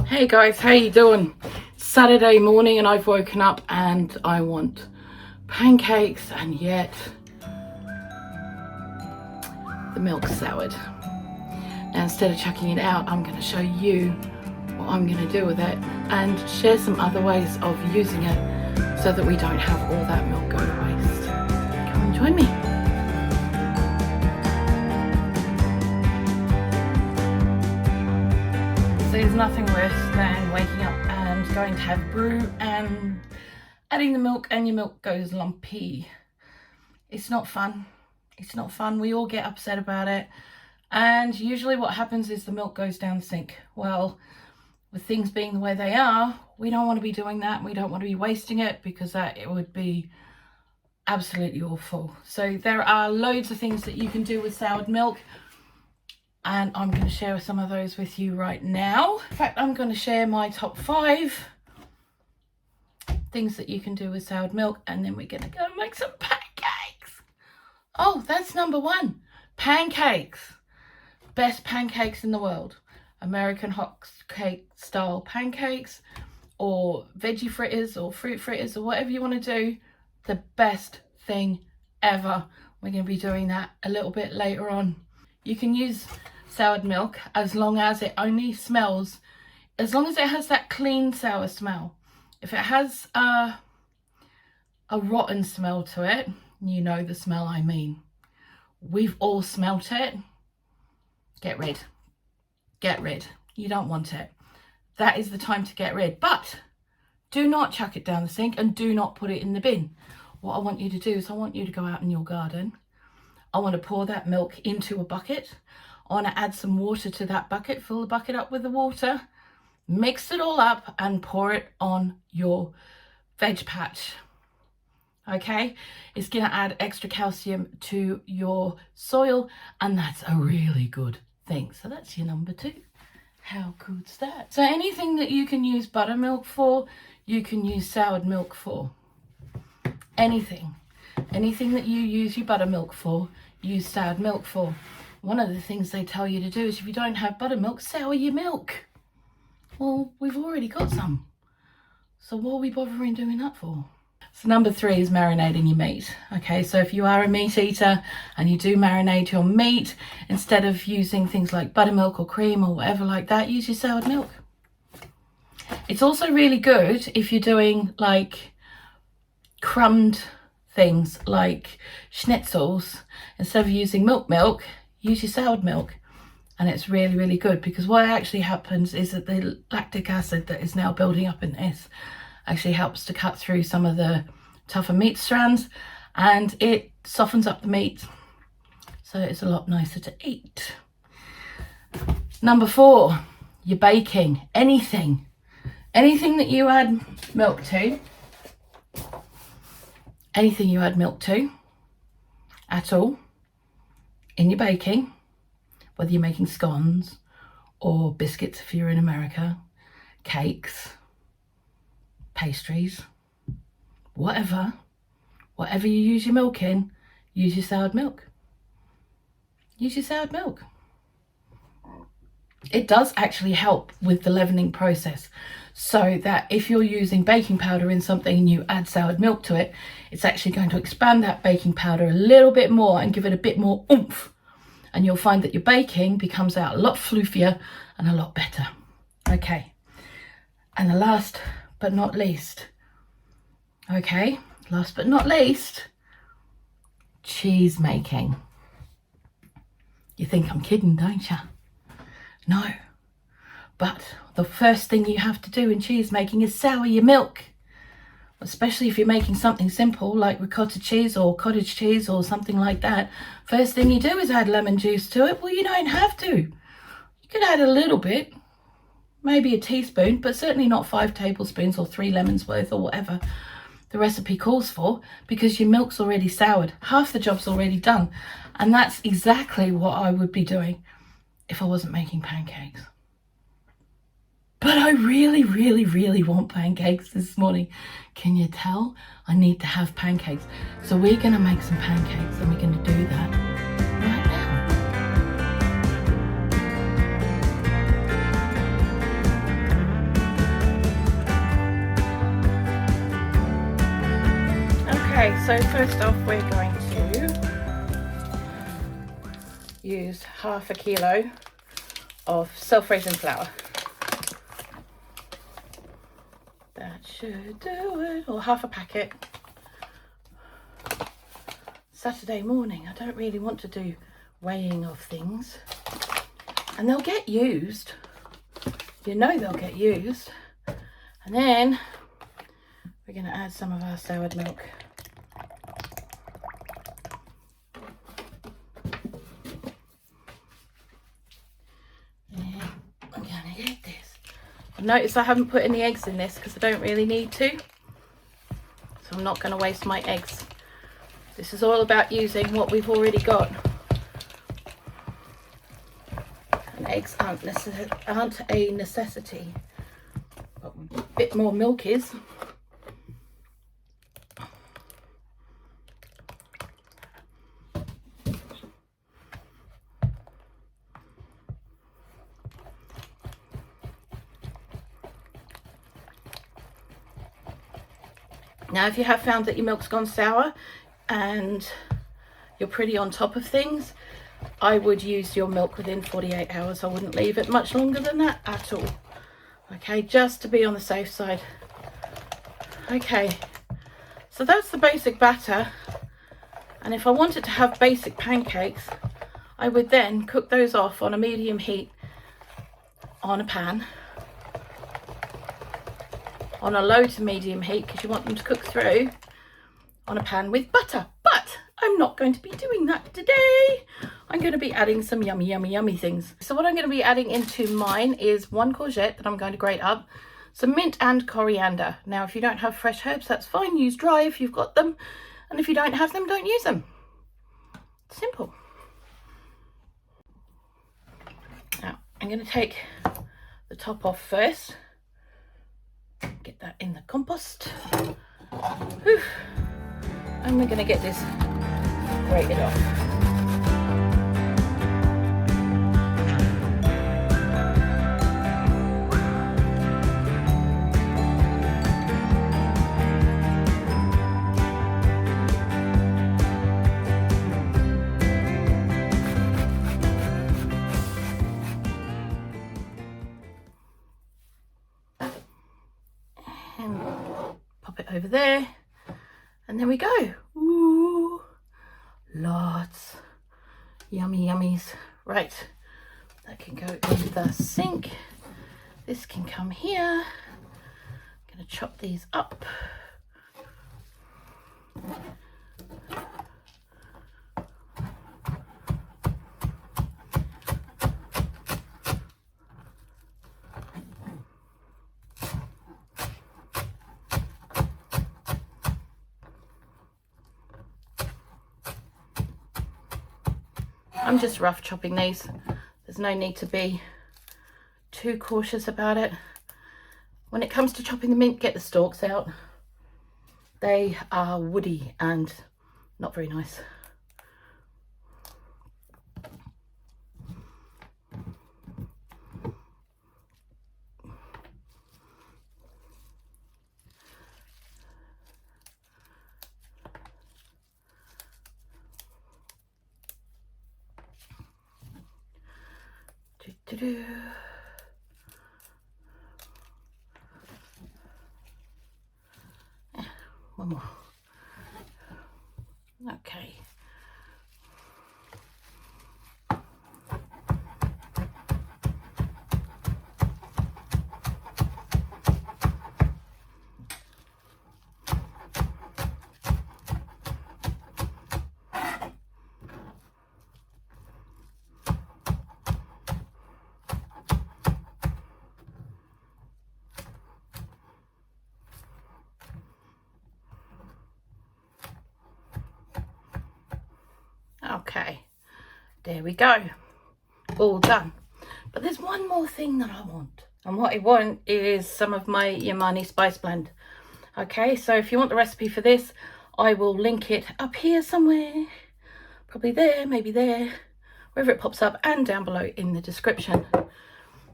Hey guys, how you doing? Saturday morning and I've woken up and I want pancakes, and yet the milk's soured. Now instead of chucking it out, I'm going to show you what I'm going to do with it and share some other ways of using it so that we don't have all that milk go to waste. Come and join me. So there's nothing worse than waking up and going to have brew and adding the milk and your milk goes lumpy. It's not fun. It's not fun. We all get upset about it. And usually what happens is the milk goes down the sink. Well, with things being the way they are, we don't want to be doing that. We don't want to be wasting it because it would be absolutely awful. So there are loads of things that you can do with soured milk. And I'm going to share some of those with you right now. In fact, I'm going to share my top 5 things that you can do with soured milk, and then we're going to go and make some pancakes. Oh, that's number 1. Pancakes. Best pancakes in the world. American hot cake style pancakes, or veggie fritters, or fruit fritters, or whatever you want to do. The best thing ever. We're going to be doing that a little bit later on. You can use soured milk as long as it only smells, as long as it has that clean sour smell. If it has a rotten smell to it, you know the smell I mean. We've all smelt it. Get rid. Get rid. You don't want it. That is the time to get rid. But do not chuck it down the sink and do not put it in the bin. What I want you to do is I want you to go out in your garden. I want to pour that milk into a bucket. I want to add some water to that bucket, fill the bucket up with the water, mix it all up and pour it on your veg patch. Okay, it's going to add extra calcium to your soil, and that's a really good thing. So that's your number 2. How good's that? So anything that you can use buttermilk for, you can use soured milk for. Anything that you use your buttermilk for, use soured milk for. One of the things they tell you to do is if you don't have buttermilk, sour your milk. Well, we've already got some. So what are we bothering doing that for? So number 3 is marinating your meat. Okay, so if you are a meat eater and you do marinate your meat, instead of using things like buttermilk or cream or whatever like that, use your soured milk. It's also really good if you're doing like crumbed things like schnitzels. Instead of using milk, use your soured milk. And it's really, really good, because what actually happens is that the lactic acid that is now building up in this actually helps to cut through some of the tougher meat strands, and it softens up the meat, so it's a lot nicer to eat. Number 4, your baking. Anything that you add milk to, anything you add milk to at all in your baking, whether you're making scones or biscuits if you're in America, cakes, pastries, whatever you use your milk in, use your soured milk. Use your soured milk. It does actually help with the leavening process, so that if you're using baking powder in something and you add soured milk to it, it's actually going to expand that baking powder a little bit more and give it a bit more oomph. And you'll find that your baking becomes out a lot floofier and a lot better. Okay, and the last but not least, cheese making. You think I'm kidding, don't you? No, but the first thing you have to do in cheese making is sour your milk, especially if you're making something simple like ricotta cheese or cottage cheese or something like that. First thing you do is add lemon juice to it. Well, you don't have to. You could add a little bit, maybe a teaspoon, but certainly not 5 tablespoons or 3 lemons worth or whatever the recipe calls for, because your milk's already soured. Half the job's already done. And that's exactly what I would be doing if I wasn't making pancakes. But I really, really, really want pancakes this morning. Can you tell? I need to have pancakes. So we're going to make some pancakes, and we're going to do that right now. So first off, we're going to use half a kilo of self-raising flour. That should do it, or half a packet. Saturday morning, I don't really want to do weighing of things, and they'll get used, you know they'll get used. And then we're going to add some of our soured milk. And I'm going to get this. Notice I haven't put any eggs in this because I don't really need to, so I'm not going to waste my eggs. This is all about using what we've already got. And eggs aren't a necessity, but a bit more milk is. Now, if you have found that your milk's gone sour and you're pretty on top of things, I would use your milk within 48 hours. I wouldn't leave it much longer than that at all. Okay, just to be on the safe side. Okay, so that's the basic batter. And if I wanted to have basic pancakes, I would then cook those off on a medium heat on a pan. On a low to medium heat, because you want them to cook through, on a pan with butter. But I'm not going to be doing that today. I'm going to be adding some yummy, yummy, yummy things. So what I'm going to be adding into mine is 1 courgette that I'm going to grate up, some mint and coriander. Now, if you don't have fresh herbs, that's fine. Use dry if you've got them. And if you don't have them, don't use them. Simple. Now, I'm going to take the top off first. Get that in the compost. Whew. And we're going to get this grated off. And pop it over there, and there we go. Ooh, lots. Yummy yummies. Right, that can go in the sink. This can come here. I'm going to chop these up. I'm just rough chopping these. There's no need to be too cautious about it. When it comes to chopping the mint, get the stalks out. They are woody and not very nice. One more. Okay. Okay, there we go, all done. But there's one more thing that I want, and what I want is some of my YEMANI spice blend. Okay, so if you want the recipe for this, I will link it up here somewhere, probably there, maybe there, wherever it pops up, and down below in the description. Now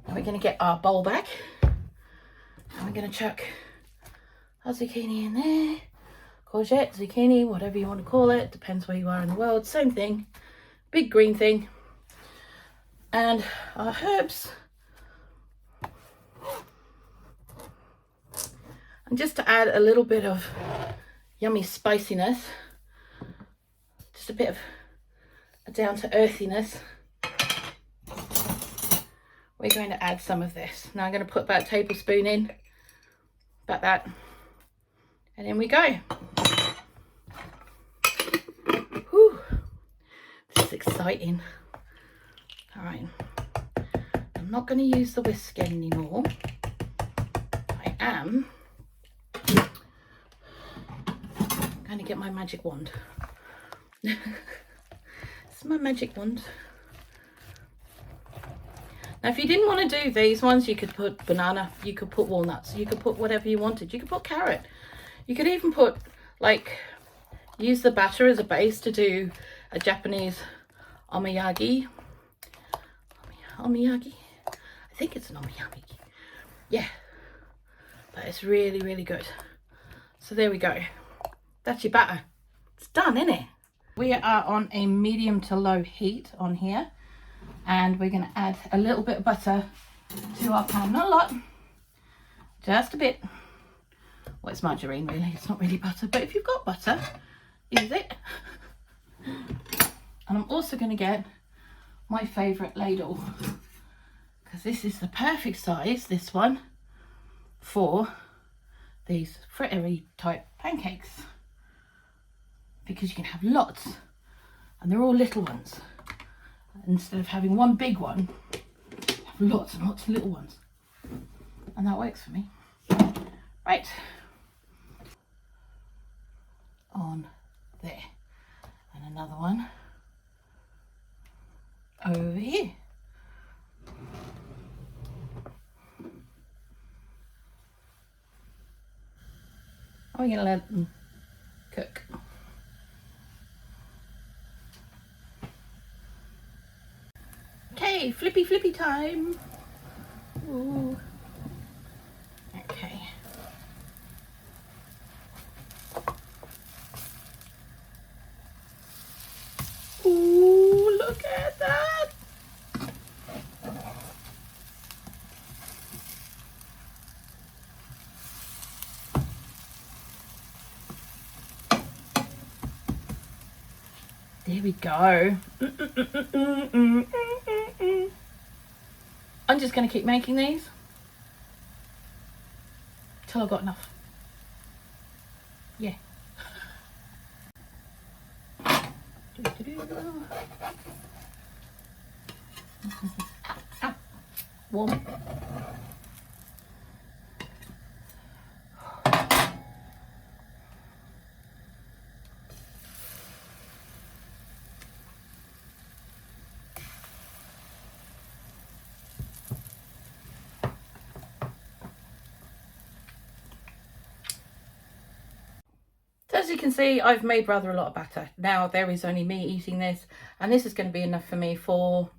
we're going to get our bowl back, and we're going to chuck our zucchini in there. Of courgette, zucchini, whatever you want to call it, depends where you are in the world, same thing, big green thing. And our herbs. And just to add a little bit of yummy spiciness, just a bit of a down to earthiness, we're going to add some of this. Now I'm going to put about a tablespoon in, about that, and in we go. Whew, this is exciting. All right, I'm not going to use the whisk anymore. I am going to get my magic wand. This is my magic wand. Now, if you didn't want to do these ones, you could put banana, you could put walnuts, you could put whatever you wanted. You could put carrot. You could even put, like, use the batter as a base to do a Japanese omiyagi. Omiyagi? I think it's an omiyagi. Yeah. But it's really, really good. So there we go. That's your batter. It's done, isn't it? We are on a medium to low heat on here. And we're going to add a little bit of butter to our pan. Not a lot, just a bit. Well, it's margarine really, it's not really butter, but if you've got butter, use it. And I'm also going to get my favourite ladle, because this is the perfect size, this one, for these fritteri type pancakes, because you can have lots, and they're all little ones. Instead of having one big one, have lots and lots of little ones. And that works for me. Right. On there. And another one over here. I'm going to let them cook. Okay, flippy time. Ooh. Okay. Ooh, look at that. There we go. I'm just going to keep making these till I've got enough. Yeah. Warm. So as you can see, I've made rather a lot of batter. Now there is only me eating this, and this is going to be enough for me for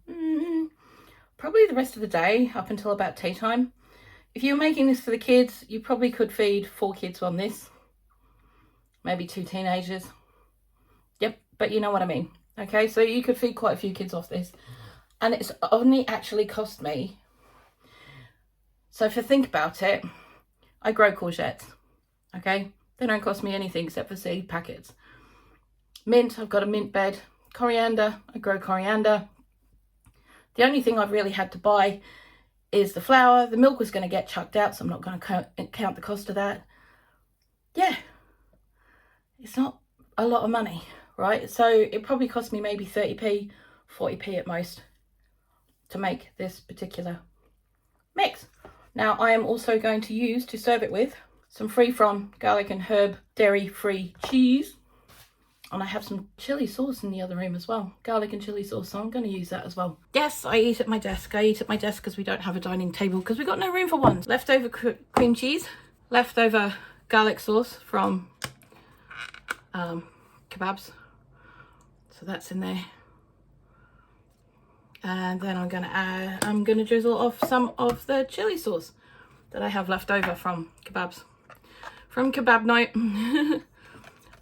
probably the rest of the day up until about tea time. If you're making this for the kids, you probably could feed 4 kids on this, maybe 2 teenagers. Yep, but you know what I mean. Okay, so you could feed quite a few kids off this, and it's only actually cost me. So if you think about it, I grow courgettes. Okay. They don't cost me anything except for seed packets. Mint, I've got a mint bed. Coriander, I grow coriander. The only thing I've really had to buy is the flour. The milk was going to get chucked out, so I'm not going to count the cost of that. Yeah, it's not a lot of money, right? So it probably cost me maybe 30p, 40p at most to make this particular mix. Now I am also going to use, to serve it with, some free from garlic and herb dairy free cheese, and I have some chili sauce in the other room as well, garlic and chili sauce, so I'm going to use that as well. Yes, I eat at my desk. I eat at my desk because we don't have a dining table, because we've got no room for one. Leftover cream cheese, leftover garlic sauce from kebabs, so that's in there. And then I'm going to drizzle off some of the chili sauce that I have left over from kebabs. From kebab night.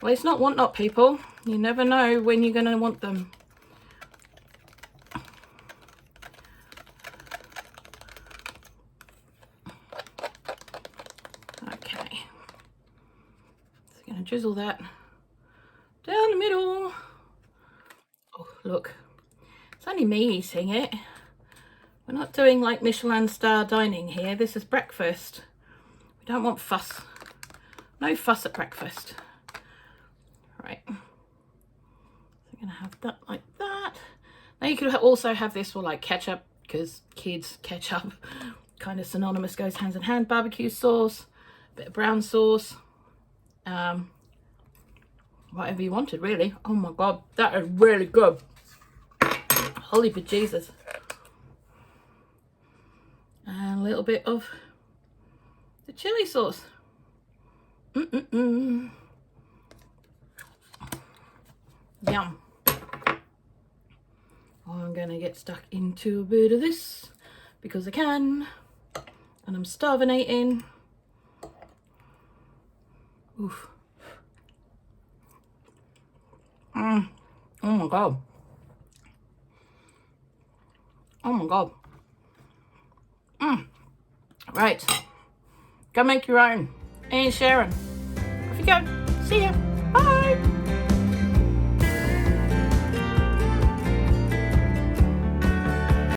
Well, it's not want not, people. You never know when you're going to want them. Okay. So I'm going to drizzle that down the middle. Oh, look. It's only me eating it. We're not doing like Michelin star dining here. This is breakfast. We don't want fuss. No fuss at breakfast. Right. So I'm going to have that like that. Now you could also have this with like ketchup, because kids ketchup kind of synonymous, goes hand in hand. Barbecue sauce, a bit of brown sauce, whatever you wanted really. Oh my god, that is really good. Holy bejesus. And a little bit of the chili sauce. Yum. I'm gonna get stuck into a bit of this because I can, and I'm starving eating. Oof. Oh my god. Oh my god. Right. Go make your own and share them. Off you go. See ya. Bye.